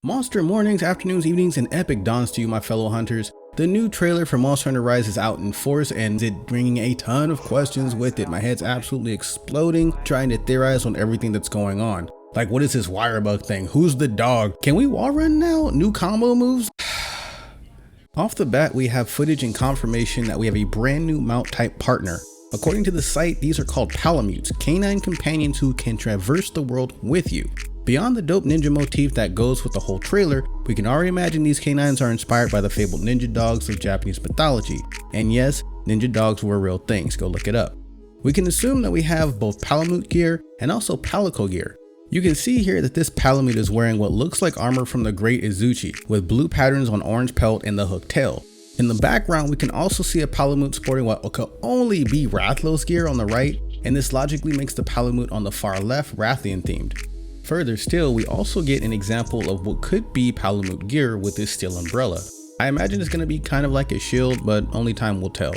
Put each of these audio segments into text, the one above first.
Monster mornings, afternoons, evenings, and epic dawns to you, my fellow hunters. The new trailer for Monster Hunter Rise is out in force and it bringing a ton of questions with it. My head's absolutely exploding trying to theorize on everything that's going on. Like, what is this Wirebug thing? Who's the dog? Can we wall run now? New combo moves? Off the bat, we have footage and confirmation that we have a brand new mount type partner. According to the site, these are called Palamutes, canine companions who can traverse the world with you. Beyond the dope ninja motif that goes with the whole trailer, we can already imagine these canines are inspired by the fabled ninja dogs of Japanese mythology. And yes, ninja dogs were real things, go look it up. We can assume that we have both Palamute gear and also Palico gear. You can see here that this Palamute is wearing what looks like armor from the great Azuchi, with blue patterns on orange pelt and the hooked tail. In the background, we can also see a Palamute sporting what could only be Rathlow's gear on the right, and this logically makes the Palamute on the far left Rathian themed. Further still, we also get an example of what could be Palamute gear with this steel umbrella. I imagine it's going to be kind of like a shield, but only time will tell.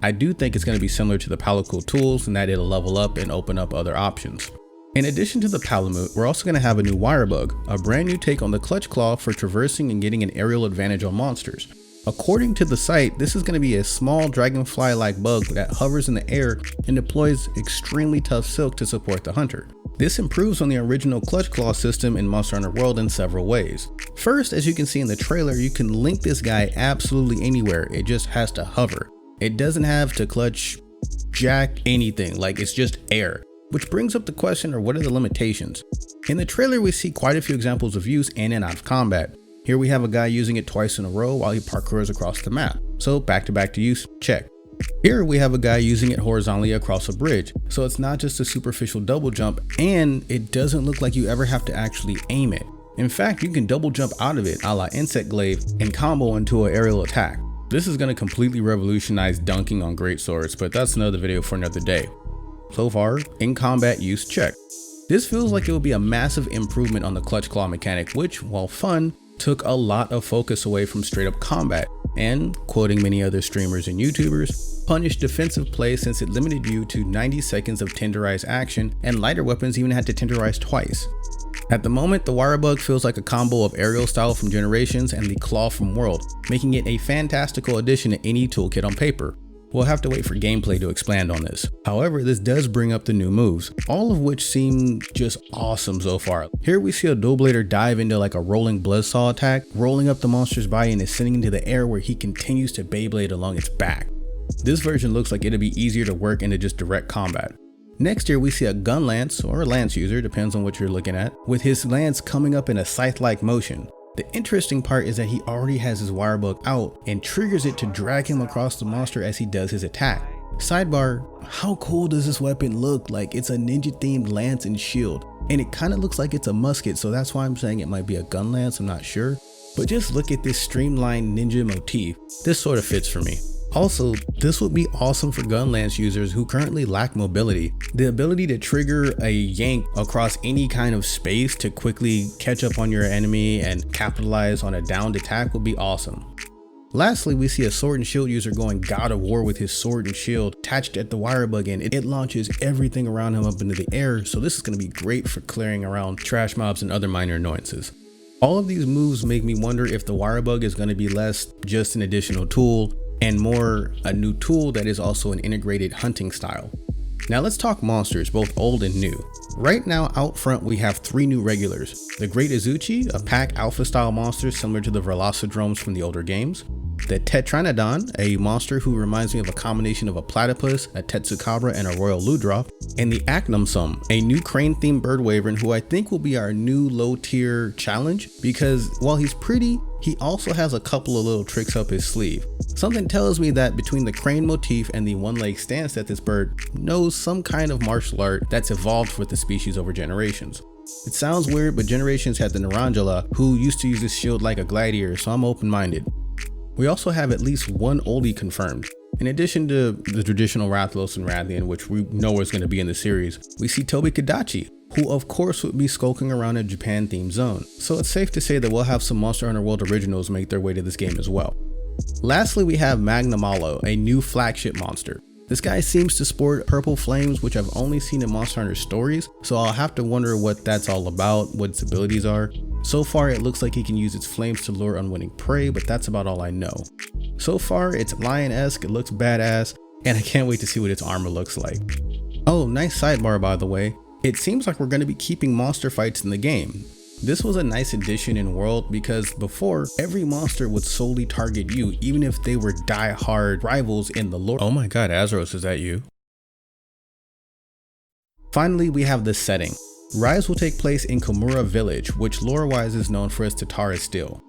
I do think it's going to be similar to the Palico tools in that it'll level up and open up other options. In addition to the Palamute, we're also going to have a new Wirebug, a brand new take on the Clutch Claw for traversing and getting an aerial advantage on monsters. According to the site, this is going to be a small dragonfly-like bug that hovers in the air and deploys extremely tough silk to support the hunter. This improves on the original Clutch Claw system in Monster Hunter World in several ways. First, as you can see in the trailer, you can link this guy absolutely anywhere, it just has to hover. It doesn't have to clutch jack anything, like it's just air. Which brings up the question of what are the limitations? In the trailer we see quite a few examples of use in and out of combat. Here we have a guy using it twice in a row while he parkours across the map. So back to use, check. Here we have a guy using it horizontally across a bridge, so it's not just a superficial double jump, and it doesn't look like you ever have to actually aim it. In fact, you can double jump out of it a la Insect Glaive and combo into an aerial attack. This is going to completely revolutionize dunking on greatswords, but that's another video for another day. So far, in combat use, check. This feels like it will be a massive improvement on the Clutch Claw mechanic, which, while fun, took a lot of focus away from straight up combat, and, quoting many other streamers and YouTubers, punished defensive play since it limited you to 90 seconds of tenderized action, and lighter weapons even had to tenderize twice. At the moment, the Wirebug feels like a combo of aerial style from Generations and the Claw from World, making it a fantastical addition to any toolkit on paper. We'll have to wait for gameplay to expand on this. However, this does bring up the new moves, all of which seem just awesome so far. Here we see a dual blader dive into like a rolling bloodsaw attack, rolling up the monster's body and ascending into the air where he continues to Beyblade along its back. This version looks like it'll be easier to work into just direct combat. Next here we see a gun lance, or a lance user, depends on what you're looking at, with his lance coming up in a scythe-like motion. The interesting part is that he already has his Wirebug out and triggers it to drag him across the monster as he does his attack. Sidebar, how cool does this weapon look? Like, it's a ninja themed lance and shield, and it kind of looks like it's a musket, so that's why I'm saying it might be a gun lance, I'm not sure. But just look at this streamlined ninja motif, this sort of fits for me. Also, this would be awesome for gun lance users who currently lack mobility. The ability to trigger a yank across any kind of space to quickly catch up on your enemy and capitalize on a downed attack would be awesome. Lastly, we see a sword and shield user going God of War with his sword and shield attached at the Wirebug, and it launches everything around him up into the air, so this is going to be great for clearing around trash mobs and other minor annoyances. All of these moves make me wonder if the Wirebug is going to be less just an additional tool and more a new tool that is also an integrated hunting style. Now let's talk monsters, both old and new. Right now out front we have 3 new regulars. The Great Azuchi, a pack alpha style monster similar to the Velocidromes from the older games. The Tetranodon, a monster who reminds me of a combination of a platypus, a Tetsukabra, and a royal Ludroth. And the Acnumsum, a new crane themed bird wyvern who I think will be our new low tier challenge, because while he's pretty, he also has a couple of little tricks up his sleeve. Something tells me that between the crane motif and the one-leg stance that this bird knows some kind of martial art that's evolved with the species over generations. It sounds weird, but Generations had the Narangela, who used to use this shield like a gladiator, so I'm open-minded. We also have at least one oldie confirmed. In addition to the traditional Rathalos and Rathian, which we know is going to be in the series, we see Tobi Kadachi, who of course would be skulking around a Japan themed zone. So it's safe to say that we'll have some Monster Hunter World originals make their way to this game as well. Lastly, we have Magnamalo, a new flagship monster. This guy seems to sport purple flames, which I've only seen in Monster Hunter stories, so I'll have to wonder what that's all about, what its abilities are. So far it looks like he can use its flames to lure unwitting prey, but that's about all I know. So far it's lion-esque, it looks badass, and I can't wait to see what its armor looks like. Oh, nice sidebar by the way. It seems like we're going to be keeping monster fights in the game. This was a nice addition in world because before, every monster would solely target you even if they were die-hard rivals in the lore. Oh my god, Azuchi, is that you? Finally, we have the setting. Rise will take place in Komura Village, which lore-wise is known for its Tatara Steel.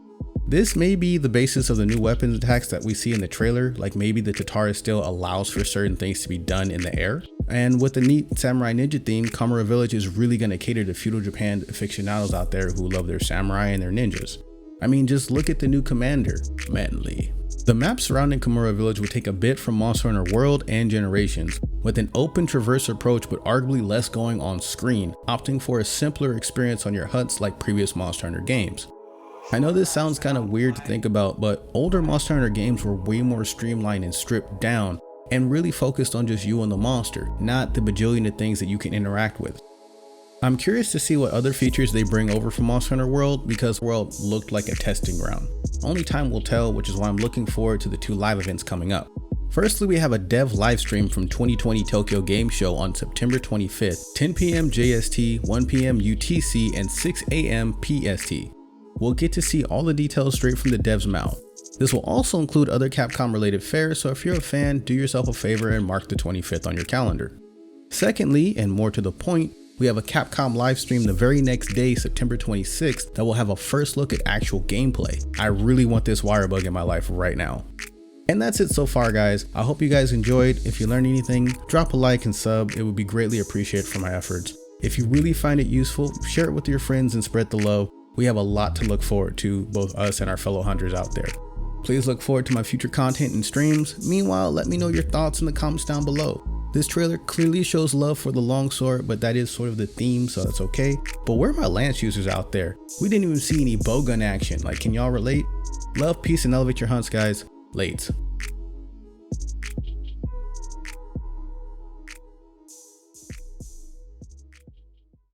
This may be the basis of the new weapons attacks that we see in the trailer, like maybe the Tatara Steel allows for certain things to be done in the air. And with the neat samurai ninja theme, Komura Village is really going to cater to feudal Japan aficionados out there who love their samurai and their ninjas. I mean, just look at the new commander, Manly. The map surrounding Komura Village will take a bit from Monster Hunter World and Generations, with an open traverse approach but arguably less going on screen, opting for a simpler experience on your huts like previous Monster Hunter games. I know this sounds kind of weird to think about, but older Monster Hunter games were way more streamlined and stripped down and really focused on just you and the monster, not the bajillion of things that you can interact with. I'm curious to see what other features they bring over from Monster Hunter World because World looked like a testing ground. Only time will tell, which is why I'm looking forward to the 2 live events coming up. Firstly, we have a dev livestream from 2020 Tokyo Game Show on September 25th, 10 PM JST, 1 PM UTC, and 6 AM PST. We'll get to see all the details straight from the dev's mouth. This will also include other Capcom related fairs, so if you're a fan, do yourself a favor and mark the 25th on your calendar. Secondly, and more to the point, we have a Capcom live stream the very next day, September 26th, that will have a first look at actual gameplay. I really want this Wirebug in my life right now. And that's it so far, guys. I hope you guys enjoyed. If you learned anything, drop a like and sub. It would be greatly appreciated for my efforts. If you really find it useful, share it with your friends and spread the love. We have a lot to look forward to, both us and our fellow hunters out there. Please look forward to my future content and streams. Meanwhile, let me know your thoughts in the comments down below. This trailer clearly shows love for the longsword, but that is sort of the theme, so that's okay. But where are my lance users out there? We didn't even see any bowgun action. Like, can y'all relate? Love, peace, and elevate your hunts, guys. Lates.